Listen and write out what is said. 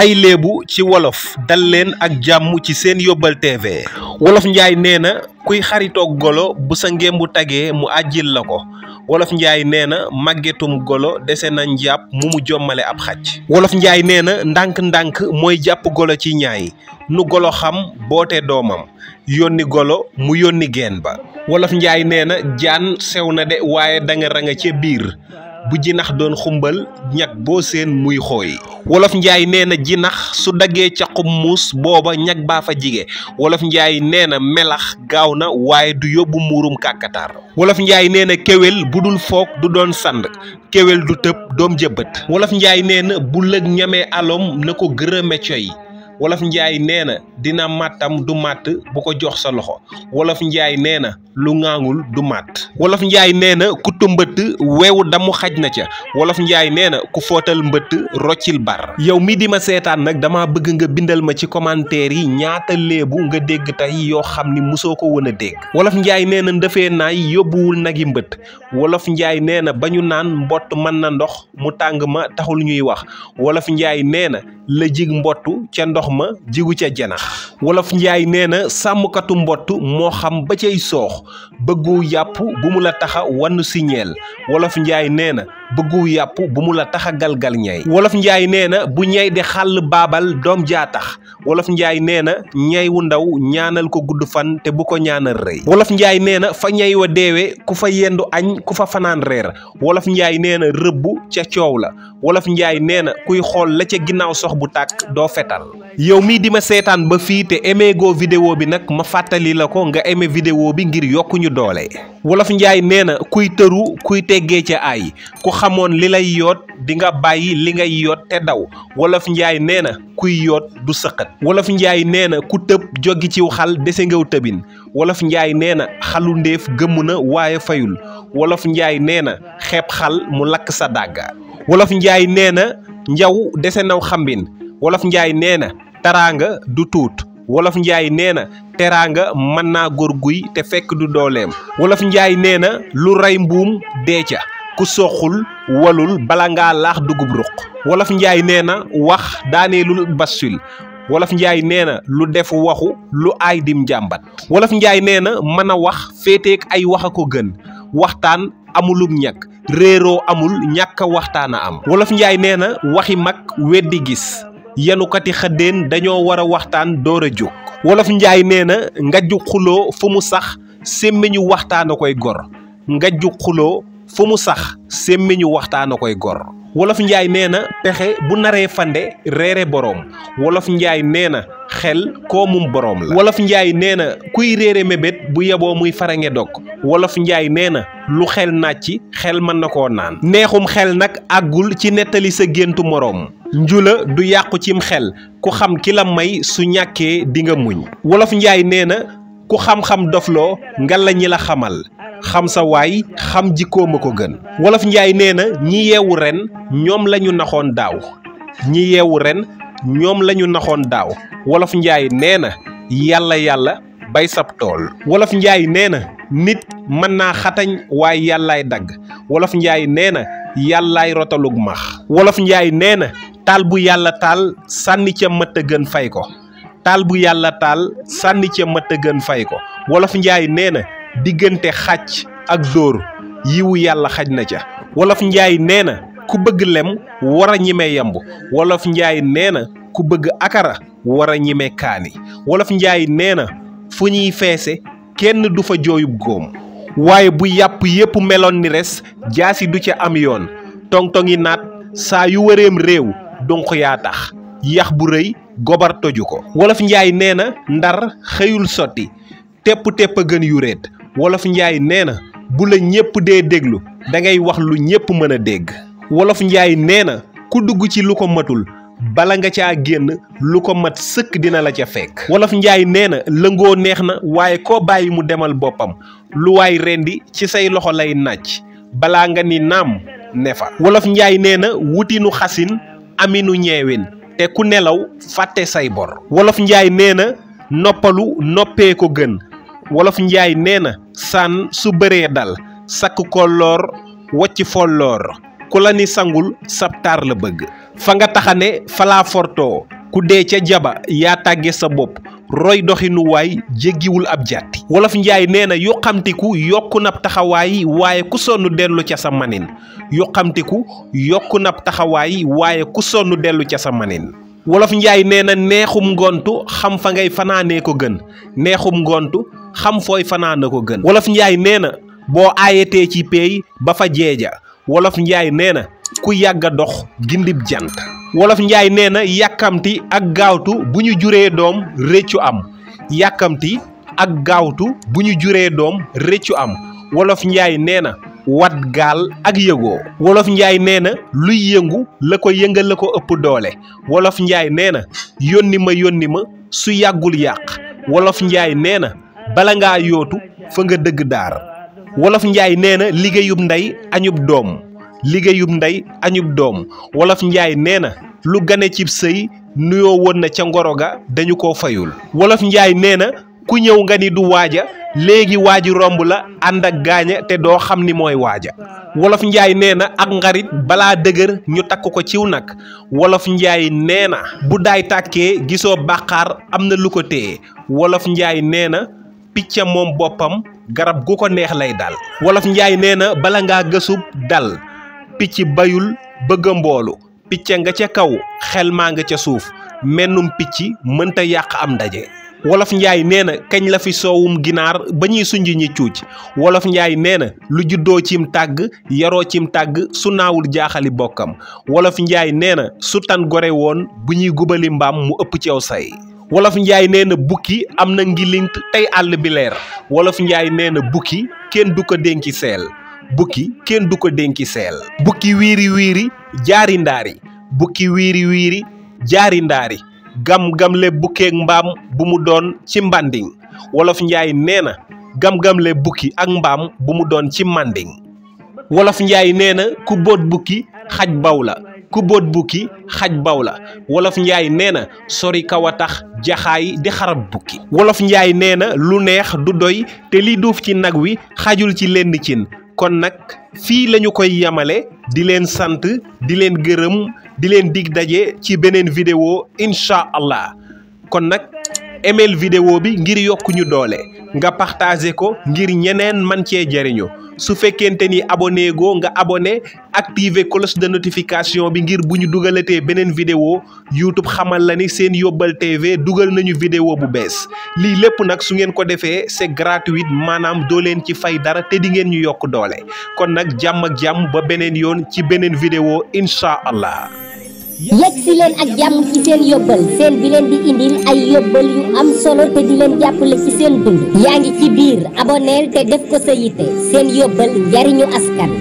ay léebu ci wolof dal leen ak jàmm ci seen yóbbal TV. wolof njaay nee na kuy xaritoog golo bu sa ngémbu tagee mu àjjil la ko. wolof njaay nee na màggetum golo dese na njàpp mu jommale ab xaj. wolof njaay nee na ndànk-ndànk mooy jàpp golo ci ñaay nu golo xam boote doomam yónni golo mu yónni geen ba. wolof njaay nee na jaan sew na de waaye danga ranga ca biir bu jinax doon xumbal ñag boo seen muy xooy. wolof njaay nee na jinax su daggee caqum muus booba ñag baa fa jige. wolof njaay nee na melax gaaw na waaye du yóbbu muurum kàkkataar. wolof njaay nee na kéwél bu dul foog du doon sand kéwél du tëb doom jëbët. wolof njaay nee na bu lëg ñamee alom na ko gërëme coy. wolof njaay nee na dina màttam du màtt bu ko jox sa loxo. wolof njaay nee na lu ŋaangul du màtt. wolof njaay nee na ku mbëtt weewu damu xaj na ca. wolof njaay nee na ku footal mbëtt roccil bar. yow mi di ma seetaan nag dama bëgg nga bindal ma ci commentaire yi ñaata léebu nga dégg tey yoo xam ni musoo ko woon a dégg. wolof njaay nee na ndëfee naay yóbbuwul nagi mbëtt. wolof njaay nee na ba ñu naan mbott mën na ndox mu tàng ma taxul ñuy wax. wolof njaay nee na la jig mbottu ca ndox ma jigu ca janax. wolof njaay nee na sàmmkatu mbott moo xam ba cay soox bëggu yàpp bu mu la taxa wann si ñeel. wolof njaay nee na bëggu yàpp bu mu la taxa galgal ñay. wolof njaay nee na bu ñay di xàll baabal doom jaa tax. wolof njaay nee na ñay wu ndaw ñaanal ko gudd fan te bu ko ñaanal rëy. wolof njaay nee na fa ñay wa deewe ku fa yendu añ ku fa fanaan reer. wolof njaay nee na rëbb ca coow la. wolof njaay nee na kuy xool la ca ginnaaw sox bu tàkk doo fetal. yow mii di ma seetaan ba fii te aimé go vidéo bi nag ma fàttali la ko nga aimé vidéo bi ngir yokkuñu doole. wolof njaay nee na kuy tëru kuy teggee ca ay ku xamoon li lay yoot di nga bàyyi li ngay yoot te daw. wolof njaay nee na kuy yoot du sëqat. wolof njaay nee na ku tëb joggi ciw xal dese ngaw tëbin. wolof njaay nee na xalu ndéef gëmm na waaye fayul. wolof njaay nee na xeeb xal mu lakk sa dàgga. wolof njaay nee na njaw dese naw xambin. wolof njaay nee na taraanga du tuut. wolof njaay nee na teraanga mën naa góor guy te fekk du dooleem. wolof njaay nee na lu rey mbuum dee ca ku soxul walul bala ngaa laax dugub ruq. wolof njaay nee na wax daaneelul basul. wolof njaay nee na lu def waxu lu aay dim jàmbat. wolof njaay nee na mën a wax féeteek ay wax a ko gën. waxtaan amulum ñàkk réeroo amul ñàkk a waxtaan a am. wolof njaay nee na waxi mag weddi gis. yanukati xëddeen dañoo war a waxtaan door a jóg. wolof njaay nee na ngajju xuloo fu mu sax sémmiñu waxtaan a koy gor. ngajju xuloo fu mu sax sémmiñu waxtaan a koy gor. wolof njaay nee na pexe bu naree fande reere boroom. wolof njaay nee na xel koomum boroom la. wolof njaay nee na kuy réere mébét bu yeboo muy farange dog. wolof njaay nee na lu xel nàcci xel mën na koo naan. neexum xel nag àggul ci nettali sa géntu moroom. njula du yàqu cim xel ku xam ki la may su ñàkkee di nga muñ. wolof njaay nee na ku xam-xam dofloo nga la ñi la xamal. xam sa waay xam jikkooma ko gën. wolof njaay nee na ñi yeewu ren ñoom la ñu naxoon daaw. ñi yeewu ren ñoom la ñu naxoon daaw. wolof njaay nee na yàlla bay sab tool. wolof njaay nee na nit mën naa xatañ waaye yàllaay dagg. wolof njaay nee na yàllaay rotalug max. wolof njaay nee na taal bu yàlla taal sànni ca mët a gën fay ko. taal bu yàlla taal sànni ca mët a gën fay ko. wolof njaay nee na diggante xàcc ak dóor yiwu yàlla xaj na ca. wolof njaay nee na ku bëgg lem war a ñime yemb. wolof njaay nee na ku bëgg akara war a ñime kaani. wolof njaay nee na fu ñuy feese kenn du fa jooyub góom. waaye bu yàpp yépp meloon ni res jaasi du ca am yoon. tong-tongi naat saa yu wëreem réew dunq yaa tax yax bu rëy gobar toju ko. wolof njaay nee na ndar xëyul sotti tepp a gën yu réet. wolof njaay nee na bu la ñépp dee déglu dangay wax lu ñépp mën a dégg. wolof njaay nee na ku dugg ci lu ko matul bala nga caa génn lu ko mat sëkk dina la ca fekk. wolof njaay nee na lëngoo neex na waaye koo bàyyi mu demal boppam lu waay rendi ci say loxo lay nàcc balaa nga ni naam ne fa. wolof njaay nee na wutinu xasin aminu ñeewin te ku nelaw fàtte say bor. wolof njaay nee na noppalu noppee ko gën. wolof njaay nee na sànn su bëree dal sakk kolloor wocc folloor ku la ni sangul sab taar la bëgg. fa nga taxane falaa fortoo ku dee ca jaba yaa tàgge sa bopp roy doxinu waay jéggiwul ab jàtti wolof njaay nee na yuqamtiku yokku nab taxawaay waaye ku sonn dellu ca sa manin yuqamtiku yokku nab taxawaay waaye ku sonn dellu ca sa manin wolof njaay nee na neexum ngontu xam fa ngay fanaanee ko gën neexum ngontu xam fooy fanaana ko gën wolof njaay nee na boo aayetee ci peey ba fa jeeja wolof njaay nee na ku yàgg a dox gindib jant wolof njaay nee na yàkkamti ak gaawtu bu ñu juree doom réccu am yàkkamti ak gaawtu bu ñu juree doom réccu am wolof njaay nee na wat gaal ak yëgoo wolof njaay nee na luy yëngu la ko yëngal la ko ëpp doole wolof njaay nee na yónni ma su yàggul yàq wolof njaay nee na bala ngaa yootu fa nga dëgg daar wolof njaay nee na liggéeyub ndey añub doom liggéeyub ndey añub doom wolof njaay nee na lu gane cib sëy nuyoo woon na ca ngoro ga dañu ko fayul wolof njaay nee na ku ñëw nga ni du waaja léegi waaji romb la ànd ak gaaña te doo xam ni mooy waaja wolof njaay nee na ak ngarit balaa dëgër ñu takk ko ciw nag wolof njaay nee na bu daay tàkkee gisoo bàqaar am na lu ko téye wolof njaay nee na picca moom boppam garab gu ko neex lay dal wolof njaay nee na bala ngaa gësub dal picc bayul bëgg a mboolu picca nga ca kaw xel maa nga ca suuf mennum picc mënta yàq am ndaje wolof njaay nee na kañ la fi soowum ginaar ba ñuy sunj ñi cuuc wolof njaay nee na lu juddoo cim tàgg yaroo cim tàgg su naawul jaaxali bokkam wolof njaay nee na su tan gore woon bu ñuy gubali mbaam mu ëpp ceew say wolof njaay nee na bukki am na ngilint tey àll bi leer wolof njaay nee na bukki kenn du ko dénki seel bukki kenn du ko dénki seel bukki wiiri wiiri jaari ndaari bukki wiiri wiiri jaari ndaari gam-gamle bukkeek mbaam bu mu doon ci mbànding wolof njaay nee na gam-gamle bukki ak mbaam bu mu doon ci mànding wolof njaay nee na ku boot bukki xaj baw la ku boot bukki xaj baw la wolof njaay nee na sori kaw a tax jaxaay di xarab bukki wolof njaay nee na lu neex du doy te li duuf ci nag wi xajul ci lenn cin kon nag fii lañu koy yamale di leen sant di leen gërëm di leen dig daje ci beneen vidéo incha allah kon nag emeel vidéo bi ngir yokku ñu doole nga partagé ko ngir ñeneen man cee jariñu su fekkente ni abonné go nga abonné activer cloche de notification bi ngir bu ñu dugalatee beneen vidéo YouTube xamal la ni Sen Yóbbal TV dugal nañu vidéo bu bees lii lépp nag su ngeen ko defee c'est gratuit maanaam doo leen ci fay dara te di ngeen ñu yokk doole kon nag jàmm ak jàmm ba beneen yoon ci beneen vidéo incha allah. yegg si leen ak jàmm ci Sen Yóbbal seen bi leen di indil ay yóbbal yu am solo te di leen jàppale ci seen dund yaa ngi ci biir abonneel te def ko sa yitte Sen Yóbbal njariñu askan.